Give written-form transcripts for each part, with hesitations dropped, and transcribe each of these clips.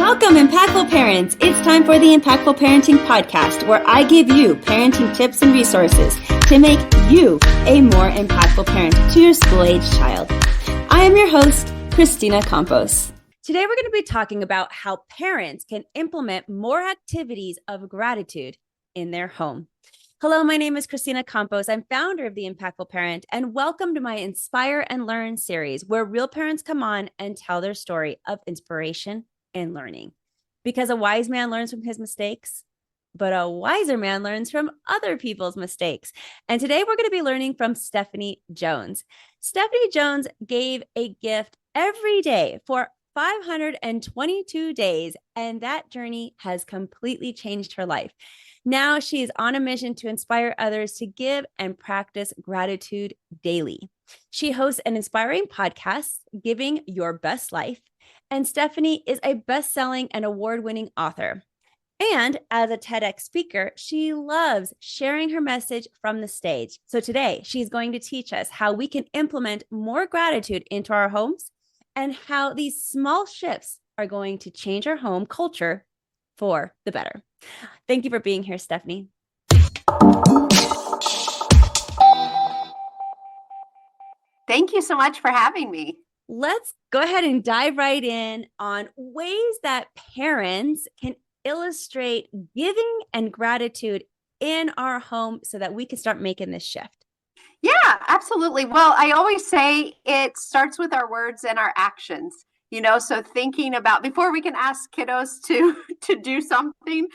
Welcome, Impactful Parents. It's time for the Impactful Parenting Podcast, where I give you parenting tips and resources to make you a more impactful parent to your school-age child. I am your host, Christina Campos. Today, we're going to be talking about how parents can implement more activities of gratitude in their home. Hello, my name is Christina Campos. I'm founder of The Impactful Parent, and welcome to my Inspire and Learn series, where real parents come on and tell their story of inspiration and learning. Because a wise man learns from his mistakes, but a wiser man learns from other people's mistakes. And today we're going to be learning from Stephanie Jones. Stephanie Jones gave a gift every day for 522 days, and that journey has completely changed her life. Now she is on a mission to inspire others to give and practice gratitude daily. She hosts an inspiring podcast, Giving Your Best Life, and Stephanie is a best-selling and award-winning author. And as a TEDx speaker, she loves sharing her message from the stage. So today, she's going to teach us how we can implement more gratitude into our homes and how these small shifts are going to change our home culture for the better. Thank you for being here, Stephanie. Thank you so much for having me. Let's go ahead and dive right in on ways that parents can illustrate giving and gratitude in our home so that we can start making this shift. Yeah, absolutely. Well, I always say it starts with our words and our actions. So thinking about before we can ask kiddos to do something,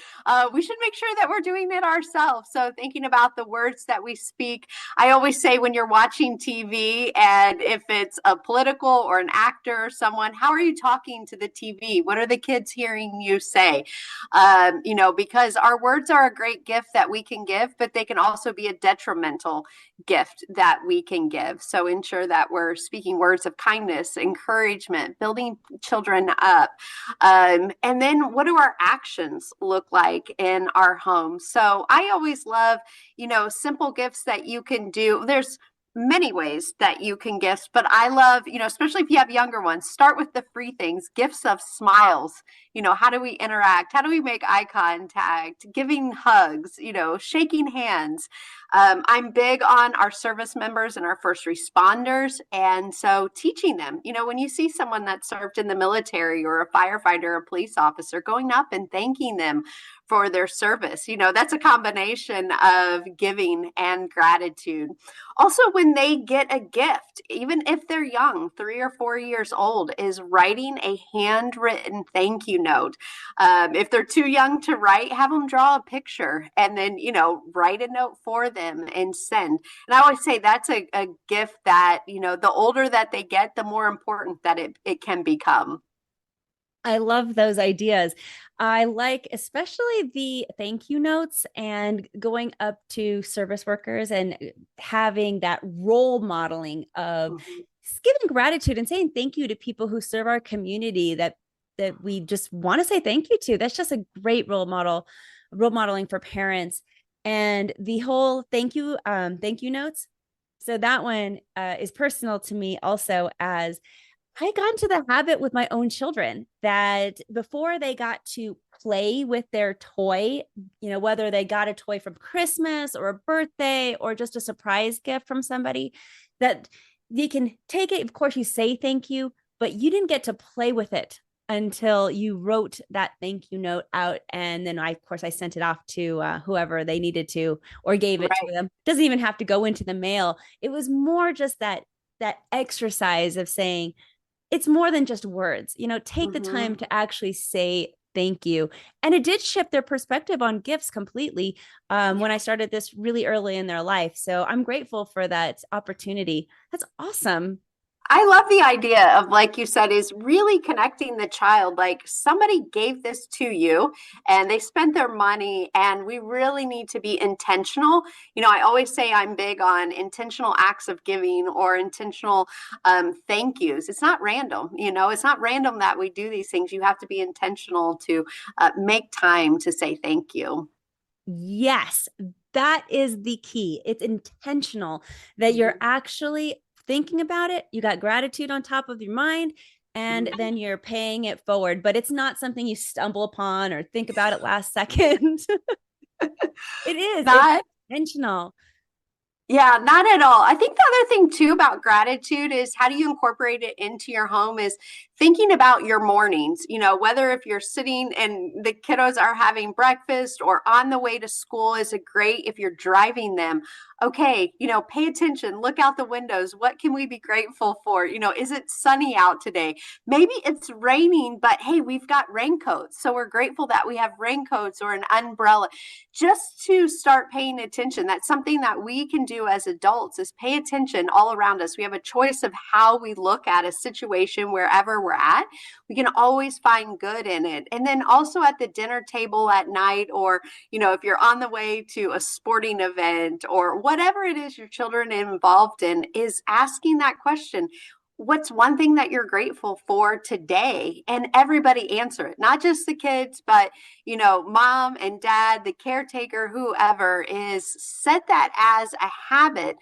we should make sure that we're doing it ourselves. So thinking about the words that we speak. I always say when you're watching TV and if it's a political or an actor or someone, how are you talking to the TV? What are the kids hearing you say? Because our words are a great gift that we can give, but they can also be a detrimental gift that we can give. So ensure that we're speaking words of kindness, encouragement, building children up. And then what do our actions look like in our home? So I always love, simple gifts that you can do. There's many ways that you can gift, but I love, especially if you have younger ones, start with the free things, gifts of smiles. How do we interact? How do we make eye contact? Giving hugs, shaking hands. I'm big on our service members and our first responders. And so teaching them, when you see someone that served in the military or a firefighter or a police officer, going up and thanking them for their service, that's a combination of giving and gratitude. Also, when they get a gift, even if they're young, 3 or 4 years old, is writing a handwritten thank you note. If they're too young to write, have them draw a picture and then, write a note for them and send. And I always say that's a gift that, the older that they get, the more important that it can become. I love those ideas. I like especially the thank you notes and going up to service workers and having that role modeling of giving gratitude and saying thank you to people who serve our community that we just want to say thank you to. That's just a great role modeling for parents. And the whole thank you notes. So that one is personal to me also, as I got into the habit with my own children that before they got to play with their toy, whether they got a toy from Christmas or a birthday or just a surprise gift from somebody, that you can take it. Of course, you say thank you, but you didn't get to play with it until you wrote that thank you note out. And then I sent it off to whoever they needed to, or gave it to them. Doesn't even have to go into the mail. It was more just that exercise of saying, it's more than just words, take the time to actually say thank you. And it did shift their perspective on gifts completely when I started this really early in their life. So I'm grateful for that opportunity. That's awesome. I love the idea of, like you said, is really connecting the child. Like somebody gave this to you and they spent their money, and we really need to be intentional. I always say I'm big on intentional acts of giving or intentional thank yous. It's not random, it's not random that we do these things. You have to be intentional to make time to say thank you. Yes, that is the key. It's intentional that you're actually thinking about it. You got gratitude on top of your mind. and then you're paying it forward, but it's not something you stumble upon or think about it last second. It's Not intentional. Yeah, not at all. I think the other thing too about gratitude is how do you incorporate it into your home is thinking about your mornings, whether if you're sitting and the kiddos are having breakfast or on the way to school is a great if you're driving them. Okay, pay attention, look out the windows. What can we be grateful for? Is it sunny out today? Maybe it's raining, but hey, we've got raincoats. So we're grateful that we have raincoats or an umbrella just to start paying attention. That's something that we can do as adults is pay attention all around us. We have a choice of how we look at a situation wherever we're at. We can always find good in it. And then also at the dinner table at night, or, if you're on the way to a sporting event or whatever it is your children are involved in, is asking that question. What's one thing that you're grateful for today? And everybody answer it, not just the kids, but mom and dad, the caretaker, whoever is set that as a habit.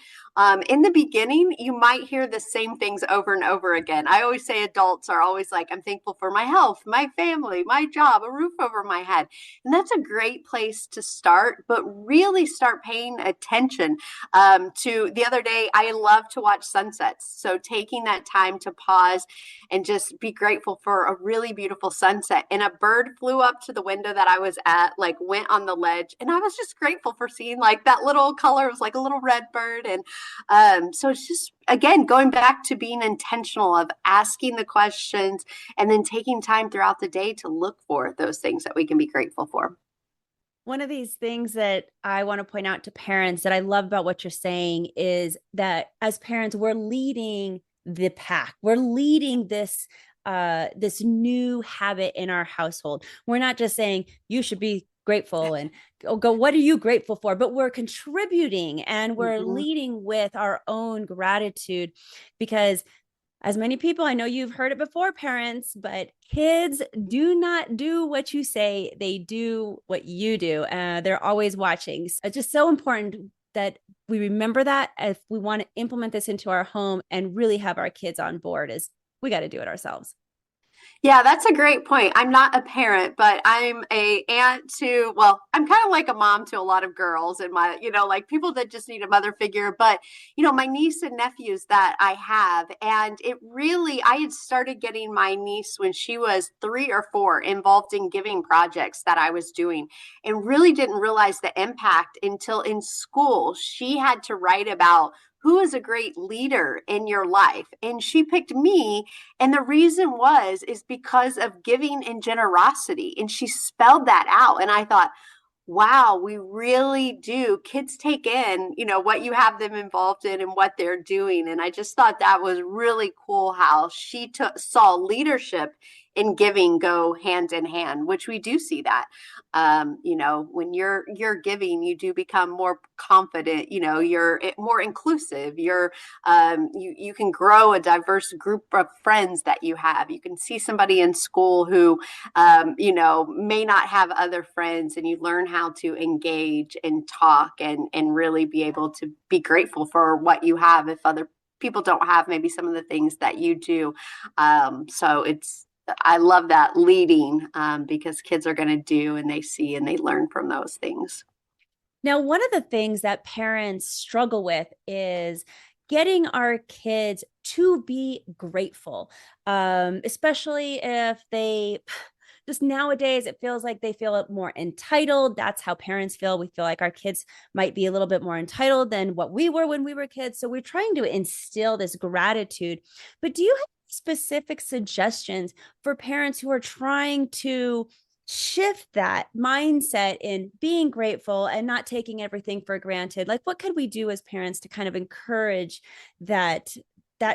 In the beginning, you might hear the same things over and over again. I always say adults are always like, I'm thankful for my health, my family, my job, a roof over my head. And that's a great place to start, but really start paying attention to the other day. I love to watch sunsets. So taking that time to pause and just be grateful for a really beautiful sunset. And a bird flew up to the window that I was at, like went on the ledge. And I was just grateful for seeing like that little color. It was like a little red bird. And so it's just, again, going back to being intentional of asking the questions and then taking time throughout the day to look for those things that we can be grateful for. One of these things that I want to point out to parents that I love about what you're saying is that as parents, we're leading the pack. We're leading this new habit in our household. We're not just saying you should be grateful and go, what are you grateful for? But we're contributing and we're leading with our own gratitude, because as many people, I know you've heard it before, parents, but kids do not do what you say. They do what you do. They're always watching. So it's just so important that we remember that if we want to implement this into our home and really have our kids on board, is we got to do it ourselves. Yeah, that's a great point. I'm not a parent, but I'm a aunt to, well, I'm kind of like a mom to a lot of girls and my, like people that just need a mother figure. But, my niece and nephews that I have, and it really, I had started getting my niece when she was 3 or 4 involved in giving projects that I was doing, and really didn't realize the impact until in school. She had to write about who is a great leader in your life. And she picked me. And the reason is because of giving and generosity. And she spelled that out. And I thought, wow, we really do. Kids take in, what you have them involved in and what they're doing. And I just thought that was really cool how she saw leadership in giving go hand in hand, which we do see that. When you're giving, you do become more confident. You're more inclusive. You can grow a diverse group of friends that you have. You can see somebody in school who may not have other friends, and you learn how to engage and talk and really be able to be grateful for what you have if other people don't have maybe some of the things that you do. So I love that leading because kids are going to do and they see and they learn from those things. Now, one of the things that parents struggle with is getting our kids to be grateful, especially if they just nowadays, it feels like they feel more entitled. That's how parents feel. We feel like our kids might be a little bit more entitled than what we were when we were kids. So we're trying to instill this gratitude. But do you have specific suggestions for parents who are trying to shift that mindset in being grateful and not taking everything for granted? Like, what could we do as parents to kind of encourage that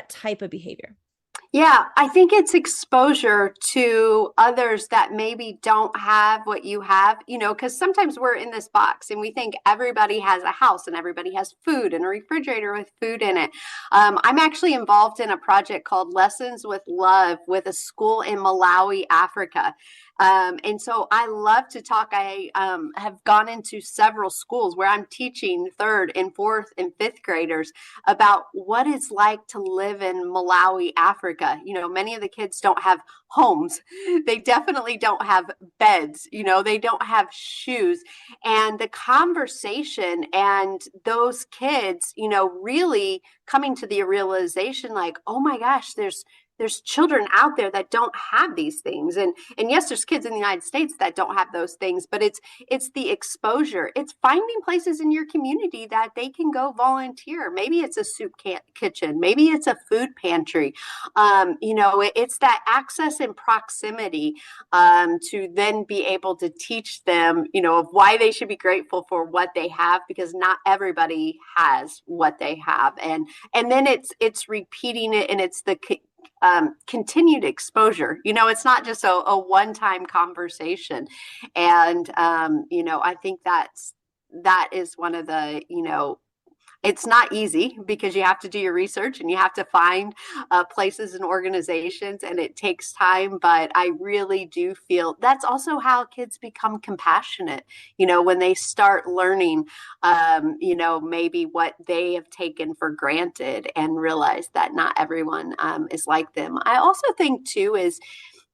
type of behavior? Yeah, I think it's exposure to others that maybe don't have what you have, because sometimes we're in this box and we think everybody has a house and everybody has food and a refrigerator with food in it. I'm actually involved in a project called Lessons with Love with a school in Malawi, Africa. And so I love to talk. I have gone into several schools where I'm teaching 3rd and 4th and 5th graders about what it's like to live in Malawi, Africa. America. Many of the kids don't have homes. They definitely don't have beds. They don't have shoes. And the conversation and those kids, really coming to the realization like, oh my gosh, there's children out there that don't have these things. And yes, there's kids in the United States that don't have those things, but it's the exposure. It's finding places in your community that they can go volunteer. Maybe it's a soup kitchen, maybe it's a food pantry. It's that access and proximity to then be able to teach them, of why they should be grateful for what they have, because not everybody has what they have. And then it's repeating it, and it's the continued exposure. It's not just a one-time conversation. And I think that is one of the, it's not easy, because you have to do your research and you have to find places and organizations, and it takes time. But I really do feel that's also how kids become compassionate, when they start learning, maybe what they have taken for granted, and realize that not everyone is like them. I also think too is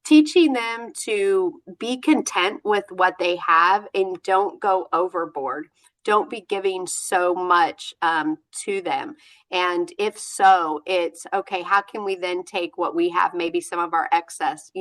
teaching them to be content with what they have and don't go overboard. Don't be giving so much to them. And if so, it's okay, how can we then take what we have, maybe some of our excess,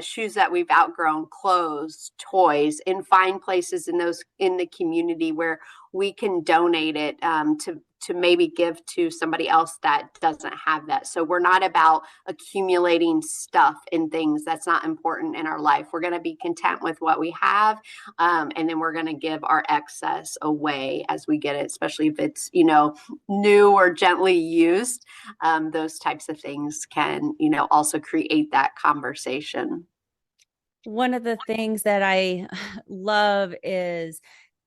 shoes that we've outgrown, clothes, toys, and find places in the community where we can donate it to maybe give to somebody else that doesn't have that. So we're not about accumulating stuff and things that's not important in our life. We're going to be content with what we have. And then we're going to give our excess away as we get it, especially if it's, new or gently used. Those types of things can, also create that conversation. One of the things that I love is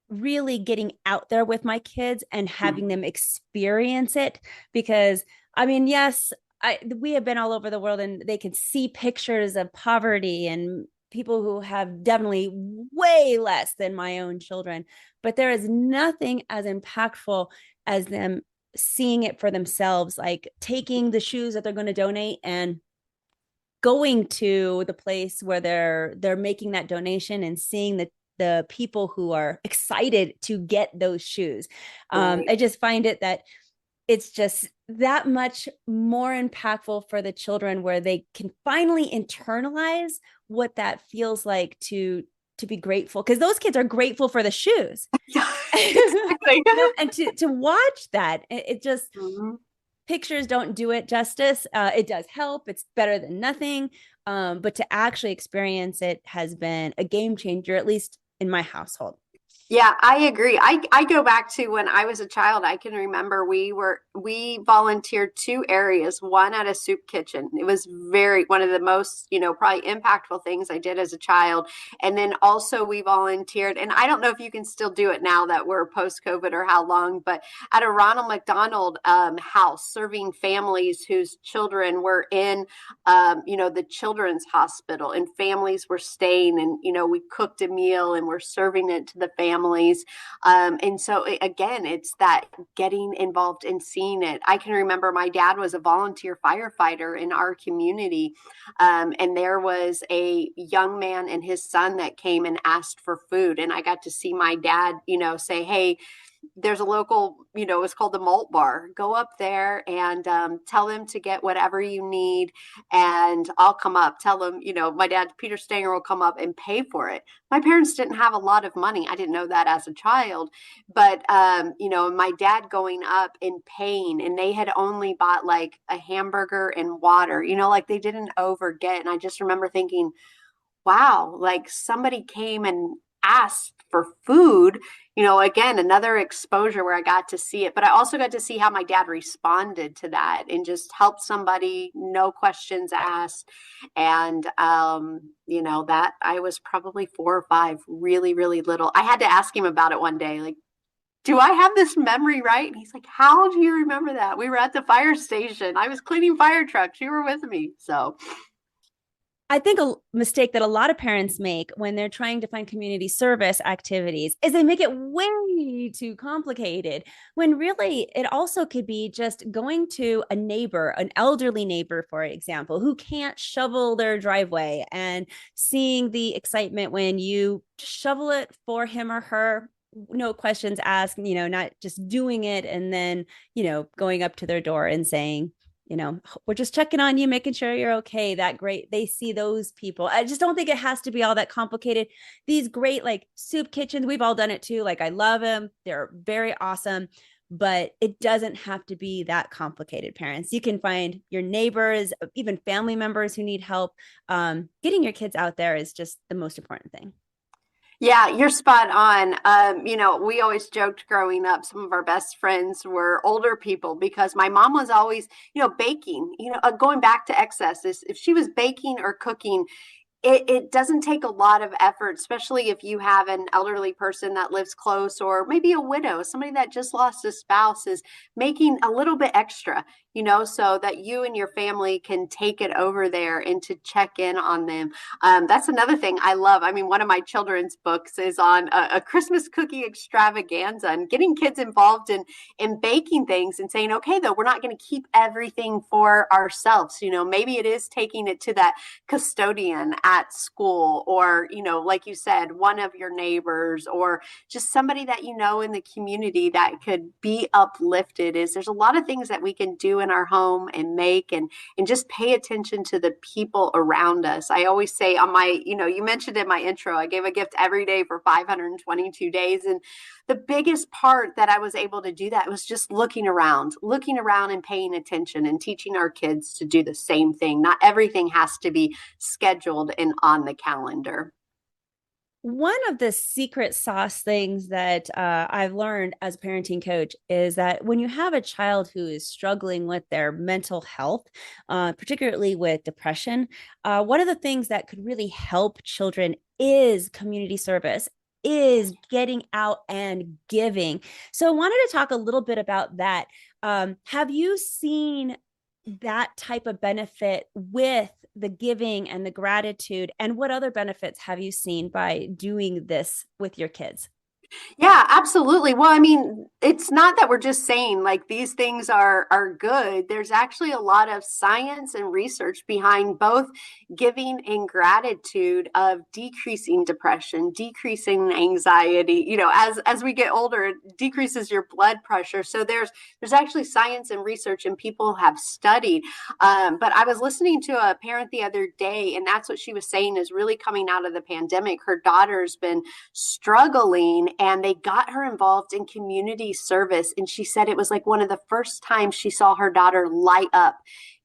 really getting out there with my kids and having them experience it, because yes, we have been all over the world and they can see pictures of poverty and people who have definitely way less than my own children, but there is nothing as impactful as them seeing it for themselves, like taking the shoes that they're going to donate and going to the place where they're making that donation and seeing the people who are excited to get those shoes. Right. I just find it that it's just that much more impactful for the children, where they can finally internalize what that feels like to be grateful, because those kids are grateful for the shoes. Yeah, exactly. And to watch that, it just pictures don't do it justice. It does help. It's better than nothing. But to actually experience it has been a game changer, at least in my household. Yeah, I agree. I go back to when I was a child. I can remember we volunteered 2 areas, one at a soup kitchen. It was one of the most, probably impactful things I did as a child. And then also we volunteered, and I don't know if you can still do it now that we're post-COVID or how long, but at a Ronald McDonald house, serving families whose children were in, the children's hospital, and families were staying, and, we cooked a meal and we're serving it to the families. And so again, it's that getting involved and seeing it. I can remember my dad was a volunteer firefighter in our community. And there was a young man and his son that came and asked for food. And I got to see my dad, say, hey, there's a local, it's called the Malt Bar. Go up there and tell them to get whatever you need, and I'll come up. Tell them, my dad, Peter Stanger, will come up and pay for it. My parents didn't have a lot of money. I didn't know that as a child, but my dad going up and paying, and they had only bought like a hamburger and water, like they didn't overget. And I just remember thinking, wow, like somebody came and asked for food, again, another exposure where I got to see it, but I also got to see how my dad responded to that and just helped somebody, no questions asked. And, that I was probably 4 or 5, really, really little. I had to ask him about it one day, like, do I have this memory right? And he's like, how do you remember that? We were at the fire station. I was cleaning fire trucks. You were with me. So I think a mistake that a lot of parents make when they're trying to find community service activities is they make it way too complicated, when really it also could be just going to a neighbor, an elderly neighbor, for example, who can't shovel their driveway, and seeing the excitement when you shovel it for him or her. No questions asked, not just doing it and then, going up to their door and saying, we're just checking on you, making sure you're okay. That great. They see those people. I just don't think it has to be all that complicated. These great like soup kitchens, we've all done it too. Like I love them. They're very awesome, but it doesn't have to be that complicated, parents. You can find your neighbors, even family members who need help. Getting your kids out there is just the most important thing. Yeah, you're spot on. We always joked growing up, some of our best friends were older people because my mom was always, baking, going back to excesses. If she was baking or cooking, it doesn't take a lot of effort, especially if you have an elderly person that lives close, or maybe a widow, somebody that just lost a spouse, is making a little bit extra, so that you and your family can take it over there and to check in on them. That's another thing I love. I mean, one of my children's books is on a Christmas cookie extravaganza and getting kids involved in baking things and saying, okay, though, we're not going to keep everything for ourselves. Maybe it is taking it to that custodian at school, or like you said, one of your neighbors, or just somebody that in the community that could be uplifted. Is there's a lot of things that we can do in our home and make, and just pay attention to the people around us. I always say on my, you mentioned in my intro, I gave a gift every day for 522 days, and the biggest part that I was able to do that was just looking around and paying attention and teaching our kids to do the same thing. Not everything has to be scheduled and on the calendar. One of the secret sauce things that I've learned as a parenting coach is that when you have a child who is struggling with their mental health, particularly with depression, one of the things that could really help children is community service, is getting out and giving. So I wanted to talk a little bit about that. Have you seen that type of benefit with the giving and the gratitude? And what other benefits have you seen by doing this with your kids? Yeah, absolutely. Well, I mean, it's not that we're just saying like these things are good. There's actually a lot of science and research behind both giving and gratitude of decreasing depression, decreasing anxiety. As we get older, it decreases your blood pressure. So there's actually science and research, and people have studied. But I was listening to a parent the other day, and that's what she was saying is really coming out of the pandemic. Her daughter's been struggling, and they got her involved in community service. And she said it was like one of the first times she saw her daughter light up,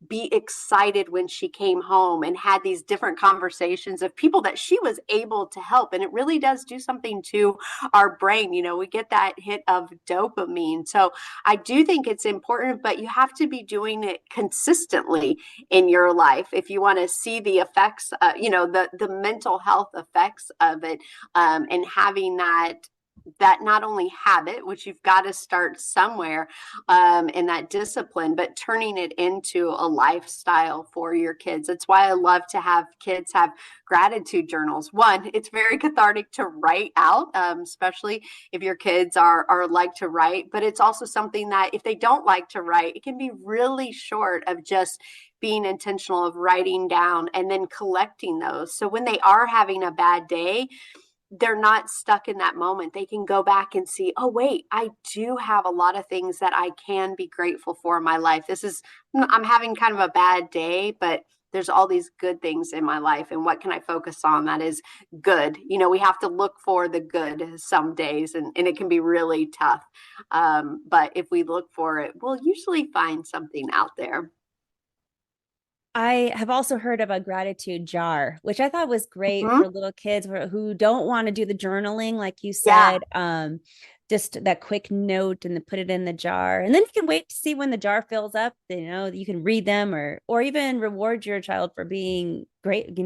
be excited when she came home, and had these different conversations of people that she was able to help. And it really does do something to our brain. We get that hit of dopamine. So I do think it's important, but you have to be doing it consistently in your life if you want to see the effects, the mental health effects of it, and having that not only habit, which you've got to start somewhere, in that discipline, but turning it into a lifestyle for your kids. That's why I love to have kids have gratitude journals. One, it's very cathartic to write out, especially if your kids are like to write, but it's also something that if they don't like to write, it can be really short of just being intentional of writing down and then collecting those. So when they are having a bad day, they're not stuck in that moment. They can go back and see, oh, wait, I do have a lot of things that I can be grateful for in my life. I'm having kind of a bad day, but there's all these good things in my life. And what can I focus on that is good? We have to look for the good some days, and it can be really tough. But if we look for it, we'll usually find something out there. I have also heard of a gratitude jar, which I thought was great Mhm. for little kids who don't want to do the journaling, like you Yeah. said. Just that quick note and then put it in the jar. And then you can wait to see when the jar fills up. You can read them, or even reward your child for being great,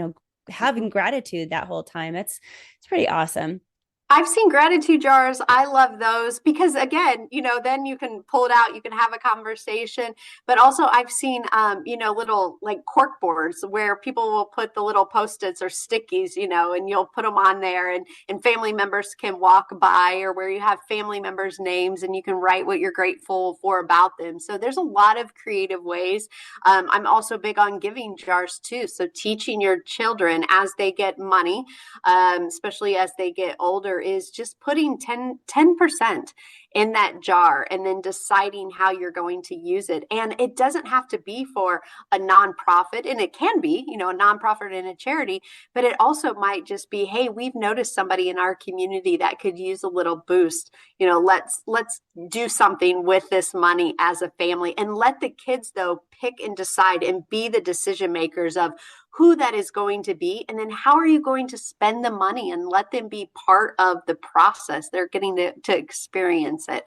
having gratitude that whole time. It's pretty awesome. I've seen gratitude jars. I love those because again, then you can pull it out, you can have a conversation. But also I've seen little like cork boards where people will put the little post-its or stickies, and you'll put them on there and family members can walk by, or where you have family members' names and you can write what you're grateful for about them. So there's a lot of creative ways. I'm also big on giving jars too. So teaching your children as they get money, especially as they get older, is just putting 10% in that jar and then deciding how you're going to use it. And it doesn't have to be for a nonprofit, and it can be, a nonprofit and a charity, but it also might just be, hey, we've noticed somebody in our community that could use a little boost. Let's do something with this money as a family, and let the kids though pick and decide and be the decision makers of who that is going to be, and then how are you going to spend the money, and let them be part of the process. They're getting to experience it.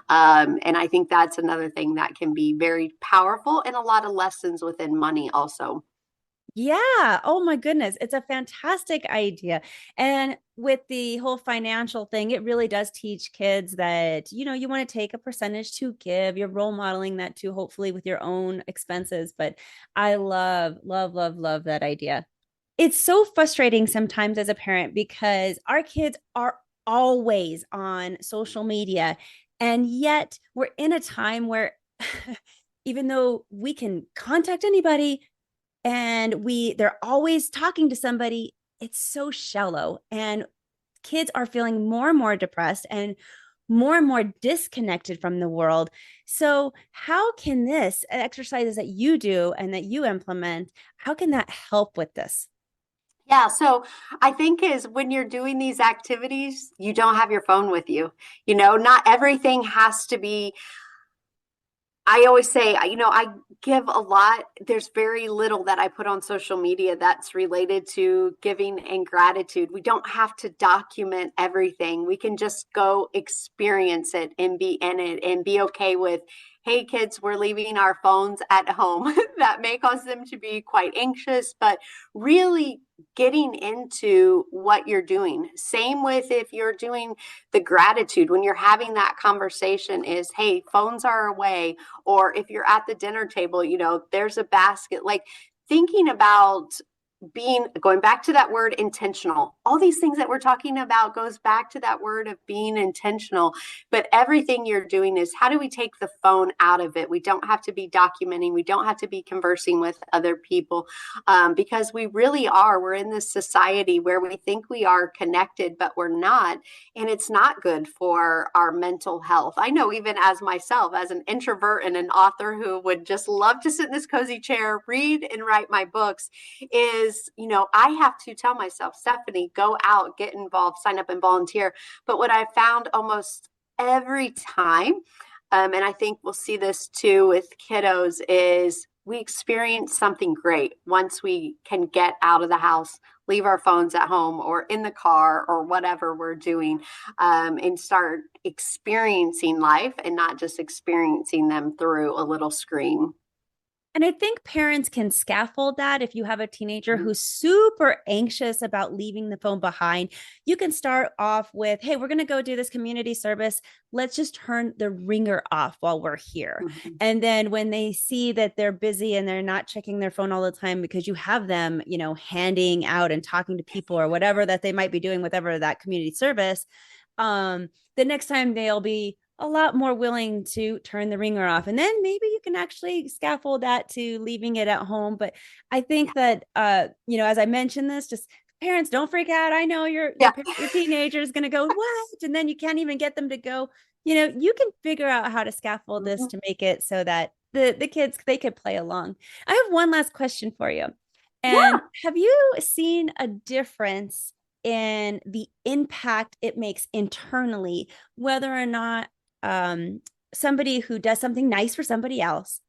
And I think that's another thing that can be very powerful, and a lot of lessons within money also. Yeah. Oh my goodness. It's a fantastic idea. And with the whole financial thing, it really does teach kids that, you want to take a percentage to give. You're role modeling that too, hopefully with your own expenses. But I love, love, love, love that idea. It's so frustrating sometimes as a parent because our kids are always on social media. And yet we're in a time where even though we can contact anybody, and they're always talking to somebody, it's so shallow, and kids are feeling more and more depressed and more disconnected from the world. So how can this exercises that you do and that you implement, how can that help with this? Yeah, so I think is when you're doing these activities, you don't have your phone with you. Not everything has to be. I always say, I give a lot. There's very little that I put on social media that's related to giving and gratitude. We don't have to document everything. We can just go experience it and be in it and be okay with, hey, kids, we're leaving our phones at home. That may cause them to be quite anxious, but really getting into what you're doing. Same with if you're doing the gratitude, when you're having that conversation is, hey, phones are away. Or if you're at the dinner table, there's a basket, like thinking about going back to that word intentional. All these things that we're talking about goes back to that word of being intentional. But everything you're doing is, how do we take the phone out of it? We don't have to be documenting. We don't have to be conversing with other people, because we're in this society where we think we are connected, but we're not. And it's not good for our mental health. I know, even as myself, as an introvert and an author who would just love to sit in this cozy chair, read and write my books, is, I have to tell myself, Stephanie, go out, get involved, sign up and volunteer. But what I found almost every time, and I think we'll see this too with kiddos, is we experience something great once we can get out of the house, leave our phones at home or in the car or whatever we're doing, and start experiencing life and not just experiencing them through a little screen. And I think parents can scaffold that. If you have a teenager who's super anxious about leaving the phone behind, you can start off with, hey, we're going to go do this community service. Let's just turn the ringer off while we're here. Mm-hmm. And then when they see that they're busy and they're not checking their phone all the time because you have them, handing out and talking to people or whatever that they might be doing, whatever that community service, the next time they'll be a lot more willing to turn the ringer off. And then maybe you can actually scaffold that to leaving it at home. But I think that, as I mentioned this, just parents, don't freak out. I know your teenager is going to go, what? And then you can't even get them to go. You can figure out how to scaffold this to make it so that the kids, they could play along. I have one last question for you. And have you seen a difference in the impact it makes internally, whether or not somebody who does something nice for somebody else,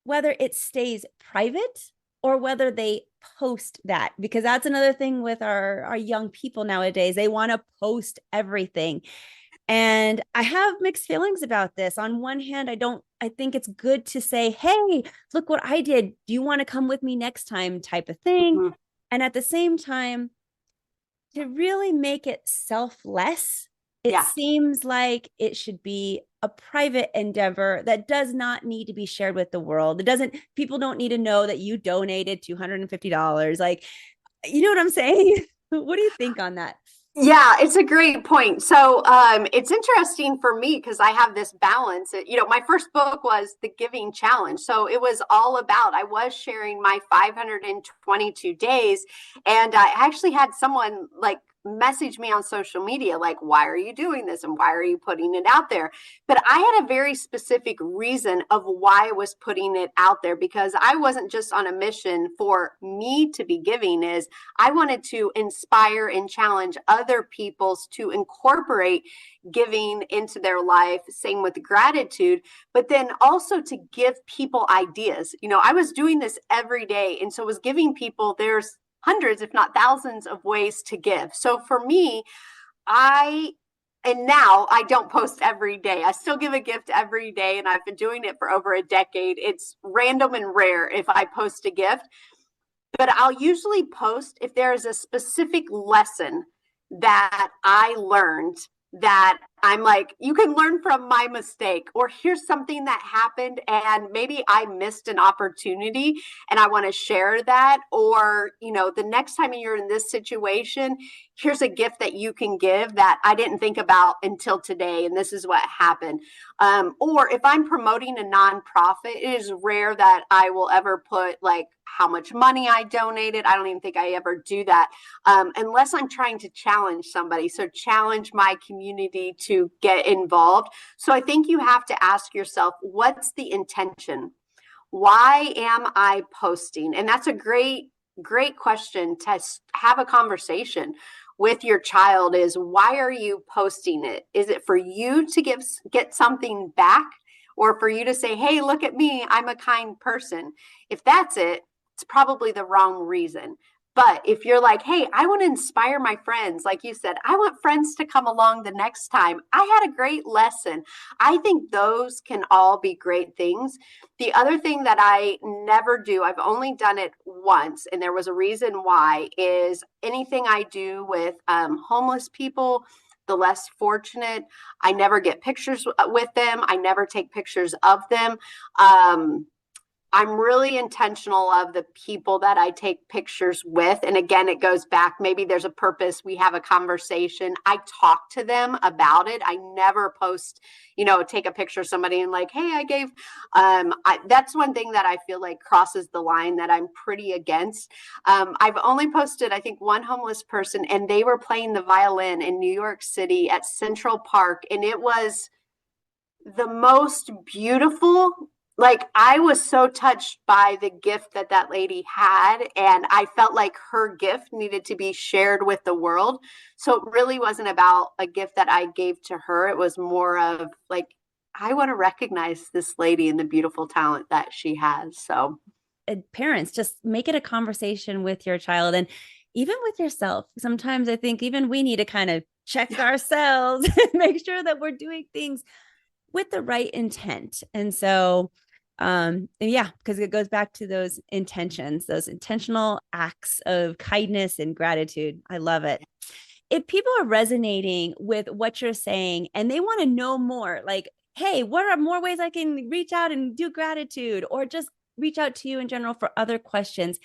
whether it stays private or whether they post that? Because that's another thing with our young people nowadays. They want to post everything. And I have mixed feelings about this. On one hand, I think it's good to say, hey, look what I did. Do you want to come with me next time, type of thing? Mm-hmm. And at the same time, to really make it selfless, it Yeah. seems like it should be a private endeavor that does not need to be shared with the world. It doesn't, people don't need to know that you donated $250. Like, you know what I'm saying? What do you think on that? Yeah, it's a great point. So it's interesting for me because I have this balance. My first book was The Giving Challenge. So it was all about, I was sharing my 522 days. And I actually had someone like message me on social media, like, why are you doing this? And why are you putting it out there? But I had a very specific reason of why I was putting it out there, because I wasn't just on a mission for me to be giving, is I wanted to inspire and challenge other peoples to incorporate giving into their life. Same with gratitude, but then also to give people ideas. I was doing this every day. And so I was giving people, there's hundreds, if not thousands of ways to give. So for me, and now I don't post every day. I still give a gift every day, and I've been doing it for over a decade. It's random and rare if I post a gift, but I'll usually post if there is a specific lesson that I learned that I'm like, you can learn from my mistake, or here's something that happened and maybe I missed an opportunity and I want to share that. Or, the next time you're in this situation, here's a gift that you can give that I didn't think about until today. And this is what happened. Or if I'm promoting a nonprofit, it is rare that I will ever put like how much money I donated. I don't even think I ever do that, unless I'm trying to challenge somebody. So challenge my community to get involved. So I think you have to ask yourself, what's the intention? Why am I posting? And that's a great question to have a conversation with your child, is why are you posting it? Is it for you to get something back, or for you to say, hey, look at me, I'm a kind person? If that's it, it's probably the wrong reason. But if you're like, hey, I want to inspire my friends, like you said, I want friends to come along the next time, I had a great lesson, I think those can all be great things. The other thing that I never do, I've only done it once, and there was a reason why, is anything I do with homeless people, the less fortunate, I never get pictures with them. I never take pictures of them. I'm really intentional of the people that I take pictures with. And again, it goes back, maybe there's a purpose. We have a conversation. I talk to them about it. I never post, take a picture of somebody and like, hey, I gave, that's one thing that I feel like crosses the line that I'm pretty against. I've only posted, I think, one homeless person, and they were playing the violin in New York City at Central Park. And it was the most beautiful, like, I was so touched by the gift that lady had, and I felt like her gift needed to be shared with the world. So it really wasn't about a gift that I gave to her. It was more of like, I want to recognize this lady and the beautiful talent that she has. So Parents, just make it a conversation with your child, and even with yourself. Sometimes I think even we need to kind of check ourselves and make sure that we're doing things with the right intent. And so yeah, because it goes back to those intentions, those intentional acts of kindness and gratitude. I love it. If people are resonating with what you're saying and they want to know more, like, hey, what are more ways I can reach out and do gratitude, or just reach out to you in general for other questions,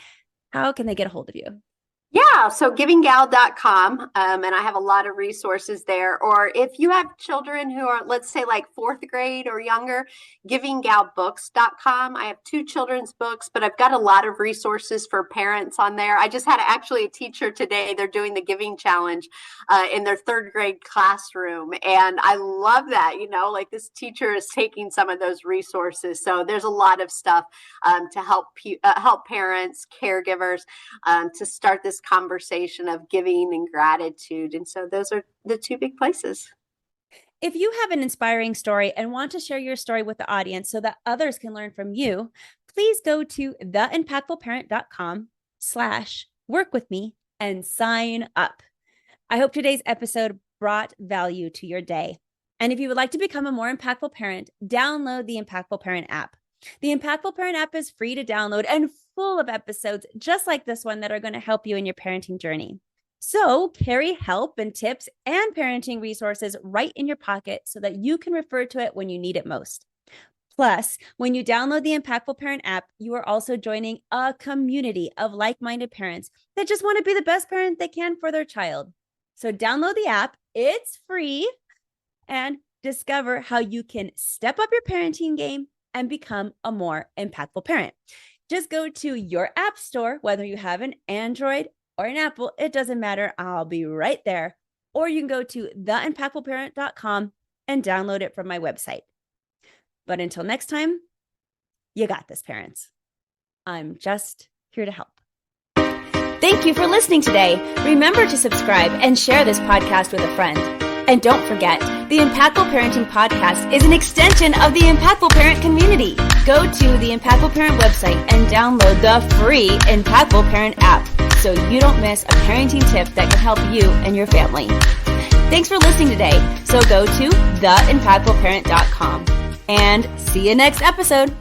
how can they get a hold of you? yeah, so givinggal.com, and I have a lot of resources there. Or if you have children who are, let's say, like fourth grade or younger, givinggalbooks.com. I have 2 children's books, but I've got a lot of resources for parents on there. I just had actually a teacher today. They're doing the Giving Challenge in their 3rd grade classroom. And I love that, like this teacher is taking some of those resources. So there's a lot of stuff to help parents, caregivers, to start this conversation of giving and gratitude. And so those are the 2 big places. If you have an inspiring story and want to share your story with the audience so that others can learn from you, please go to theimpactfulparent.com/work with me and sign up. I hope today's episode brought value to your day. And if you would like to become a more impactful parent, download the Impactful Parent app. The Impactful Parent app is free to download and full of episodes just like this one that are going to help you in your parenting journey. So carry help and tips and parenting resources right in your pocket so that you can refer to it when you need it most. Plus, when you download the Impactful Parent app, you are also joining a community of like-minded parents that just want to be the best parent they can for their child. So download the app, it's free, and discover how you can step up your parenting game and become a more impactful parent. Just go to your app store, whether you have an Android or an Apple, it doesn't matter. I'll be right there. Or you can go to theimpactfulparent.com and download it from my website. But until next time, you got this, parents. I'm just here to help. Thank you for listening today. Remember to subscribe and share this podcast with a friend. And don't forget, the Impactful Parenting Podcast is an extension of the Impactful Parent community. Go to the Impactful Parent website and download the free Impactful Parent app so you don't miss a parenting tip that can help you and your family. Thanks for listening today. So go to theimpactfulparent.com and see you next episode.